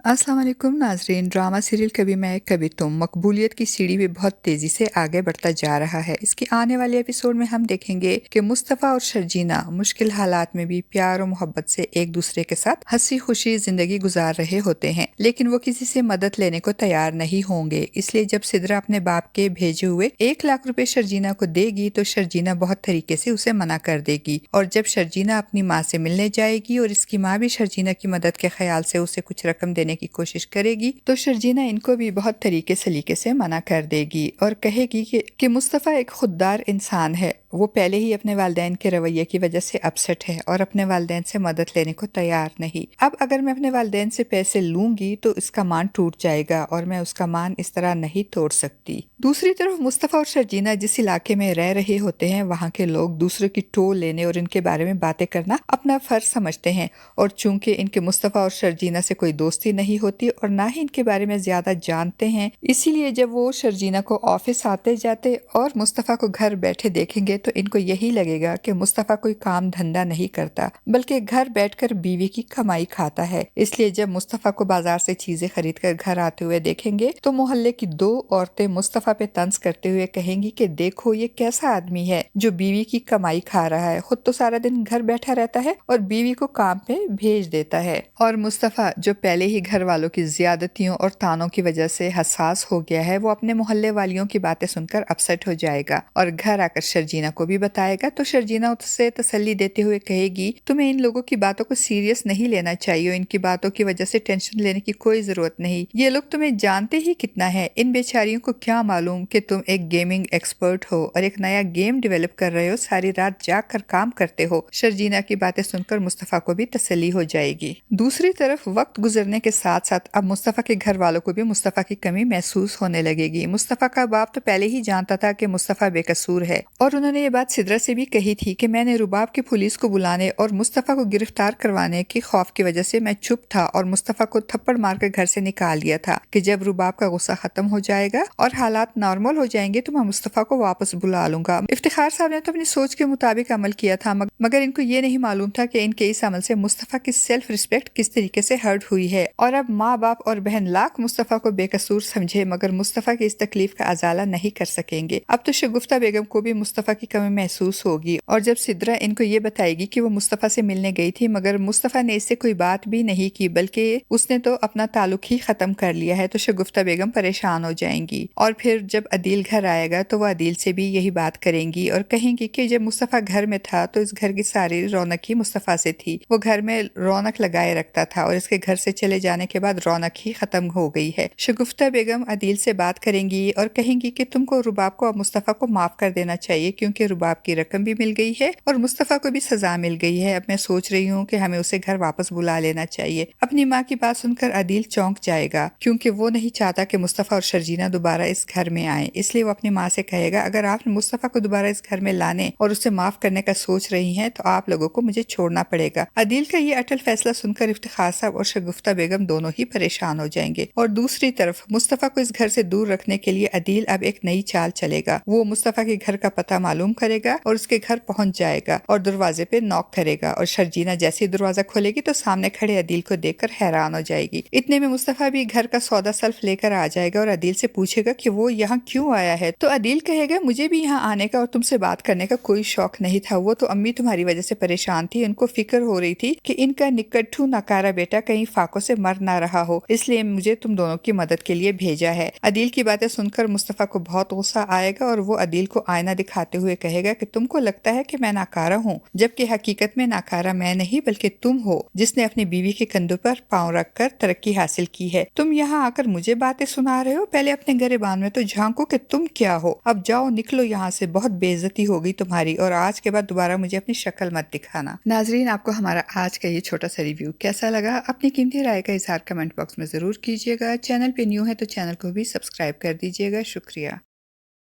अस्सलाम वालेकुम नाजरीन। ड्रामा सीरियल कभी मैं कभी तुम मकबूलियत की सीढ़ी भी बहुत तेजी से आगे बढ़ता जा रहा है। इसके आने वाले एपिसोड में हम देखेंगे कि मुस्तफ़ा और शर्जीना मुश्किल हालात में भी प्यार और मोहब्बत से एक दूसरे के साथ हंसी खुशी जिंदगी गुजार रहे होते हैं, लेकिन वो किसी से मदद लेने को तैयार नहीं होंगे। इसलिए जब सिद्रा अपने बाप के भेजे हुए 1 लाख रुपए शर्जीना को देगी तो शर्जीना बहुत तरीके से उसे मना कर देगी, और जब शर्जीना अपनी माँ से मिलने जाएगी और इसकी माँ भी शर्जीना की मदद के ख्याल से उसे कुछ रकम देने की कोशिश करेगी तो शर्जीना इनको भी बहुत तरीके सलीके से मना कर देगी और कहेगी कि मुस्तफ़ा एक खुददार इंसान है। वो पहले ही अपने वालिदैन के रवैये की वजह से अपसेट है और अपने वालिदैन से मदद लेने को तैयार नहीं। अब अगर मैं अपने वालिदैन से पैसे लूंगी तो इसका मान टूट जाएगा और मैं उसका मान इस तरह नहीं तोड़ सकती। दूसरी तरफ मुस्तफ़ा और शर्जीना जिस इलाके में रह रहे होते हैं वहाँ के लोग दूसरों की टोल लेने और इनके बारे में बातें करना अपना फर्ज समझते हैं, और चूंकि इनके मुस्तफ़ा और शर्जीना से कोई दोस्ती नहीं होती और ना ही इनके बारे में ज्यादा जानते हैं, इसीलिए जब वो शर्जीना को ऑफिस आते जाते और मुस्तफ़ा को घर बैठे देखेंगे तो इनको यही लगेगा कि मुस्तफ़ा कोई काम धंधा नहीं करता बल्कि घर बैठकर बीवी की कमाई खाता है। इसलिए जब मुस्तफ़ा को बाजार से चीजें खरीद कर घर आते हुए देखेंगे तो मोहल्ले की 2 औरतें मुस्तफ़ा पे तंज करते हुए कहेंगी कि देखो ये कैसा आदमी है जो बीवी की कमाई खा रहा है, खुद तो सारा दिन घर बैठा रहता है और बीवी को काम पे भेज देता है। और मुस्तफ़ा जो पहले ही घर वालों की ज्यादतियों और तानों की वजह से हसास हो गया है, वो अपने मोहल्ले वालियों की बातें सुनकर अपसेट हो जाएगा और घर आकर शर्जीना को भी बताएगा। तो शर्जीना उससे तसल्ली देते हुए कहेगी तुम्हें इन लोगों की बातों को सीरियस नहीं लेना चाहिए, इनकी बातों की वजह से टेंशन लेने की कोई जरूरत नहीं। ये लोग तुम्हें जानते ही कितना है, इन बेचारियों को क्या मालूम कि तुम एक गेमिंग एक्सपर्ट हो और एक नया गेम डेवलप कर रहे हो, सारी रात जाग कर काम करते हो। शर्जीना की बातें सुनकर मुस्तफ़ा को भी तसल्ली हो जाएगी। दूसरी तरफ वक्त गुजरने के साथ साथ अब मुस्तफ़ा के घर वालों को भी मुस्तफ़ा की कमी महसूस होने लगेगी। मुस्तफ़ा का बाप तो पहले ही जानता था कि मुस्तफ़ा बेकसूर है और उन्होंने ये बात सिद्रा से भी कही थी कि मैंने रुबाब की पुलिस को बुलाने और मुस्तफ़ा को गिरफ्तार करवाने के खौफ की वजह से मैं चुप था और मुस्तफ़ा को थप्पड़ मारकर घर से निकाल दिया था कि जब रुबाब का गुस्सा खत्म हो जाएगा और हालात नॉर्मल हो जाएंगे तो मैं मुस्तफ़ा को वापस बुला लूंगा। इफ्तिखार साहब ने तो अपनी सोच के मुताबिक अमल किया था, मगर इनको ये नहीं मालूम था कि इनके इस अमल से मुस्तफ़ा की सेल्फ रिस्पेक्ट किस तरीके से हर्ट हुई है। और अब माँ बाप और बहन लाख मुस्तफ़ा को बेकसूर समझे मगर मुस्तफ़ा की इस तकलीफ का अजाला नहीं कर सकेंगे। अब तो शगुफ्ता बेगम को भी मुस्तफ़ा की कमी महसूस होगी और जब सिद्रा इनको ये बताएगी कि वो मुस्तफ़ा से मिलने गई थी मगर मुस्तफ़ा ने इससे कोई बात भी नहीं की बल्कि उसने तो अपना ताल्लुक ही खत्म कर लिया है, तो शगुफ्ता बेगम परेशान हो जाएंगी। और फिर जब अदील घर आएगा तो वह अदील से भी यही बात करेंगी और कहेंगी कि जब मुस्तफ़ा घर में था तो इस घर की सारी रौनक ही मुस्तफ़ा से थी, वो घर में रौनक लगाए रखता था और इसके घर से चले जाने के बाद रौनक ही खत्म हो गई है। शगुफ्ता बेगम अदील से बात करेंगी और कहेंगी कि तुमको रुबाब को और मुस्तफ़ा को माफ कर देना चाहिए क्योंकि रुबाब की रकम भी मिल गई है और मुस्तफ़ा को भी सजा मिल गई है। अब मैं सोच रही हूँ कि हमें उसे घर वापस बुला लेना चाहिए। अपनी माँ की बात सुनकर अदील चौंक जाएगा क्योंकि वो नहीं चाहता कि मुस्तफ़ा और शर्जीना दोबारा इस घर में आए, इसलिए वो अपनी माँ से कहेगा अगर आप मुस्तफ़ा को दोबारा इस घर में लाने और उसे माफ करने का सोच रही हैं तो आप लोगों को मुझे छोड़ना पड़ेगा। अदील का ये अटल फैसला सुनकर इफ्तिखार साहब और शगुफ्ता बेगम दोनों ही परेशान हो जाएंगे। और दूसरी तरफ मुस्तफ़ा को इस घर से दूर रखने के लिए अदील अब एक नई चाल चलेगा। वो मुस्तफ़ा के घर का पता मालूम करेगा और उसके घर पहुंच जाएगा और दरवाजे पे नॉक करेगा और शर्जीना जैसे ही दरवाजा खोलेगी तो सामने खड़े अदील को देखकर हैरान हो जाएगी। इतने में मुस्तफ़ा भी घर का सौदा सल्फ लेकर आ जाएगा और अदील से पूछेगा कि वो यहाँ क्यों आया है। तो अदील कहेगा मुझे भी यहाँ आने का और तुमसे बात करने का कोई शौक नहीं था, वो तो अम्मी तुम्हारी वजह से परेशान थी, उनको फिक्र हो रही थी कि इनका निकट्ठू नकारा बेटा कहीं फाकों से मर ना रहा हो, इसलिए मुझे तुम दोनों की मदद के लिए भेजा है। अदील की बातें सुनकर मुस्तफ़ा को बहुत गुस्सा आएगा और वो अदील को आईना दिखाते हुए कहेगा कि तुमको लगता है कि मैं नाकारा हूँ, जबकि हकीकत में नाकारा मैं नहीं बल्कि तुम हो जिसने अपनी बीवी के कंधों पर पांव रखकर तरक्की हासिल की है। तुम यहाँ आकर मुझे बातें सुना रहे हो, पहले अपने गिरबान में तो झांको कि तुम क्या हो। अब जाओ निकलो यहाँ से, बहुत बेइज्जती हो गई तुम्हारी और आज के बाद दोबारा मुझे अपनी शक्ल मत दिखाना। नाजरीन, आपको हमारा आज का ये छोटा सा रिव्यू कैसा लगा? अपनी कीमती राय का इजहार कमेंट बॉक्स में जरूर कीजिएगा। चैनल पे न्यू है तो चैनल को भी सब्सक्राइब कर दीजिएगा। शुक्रिया।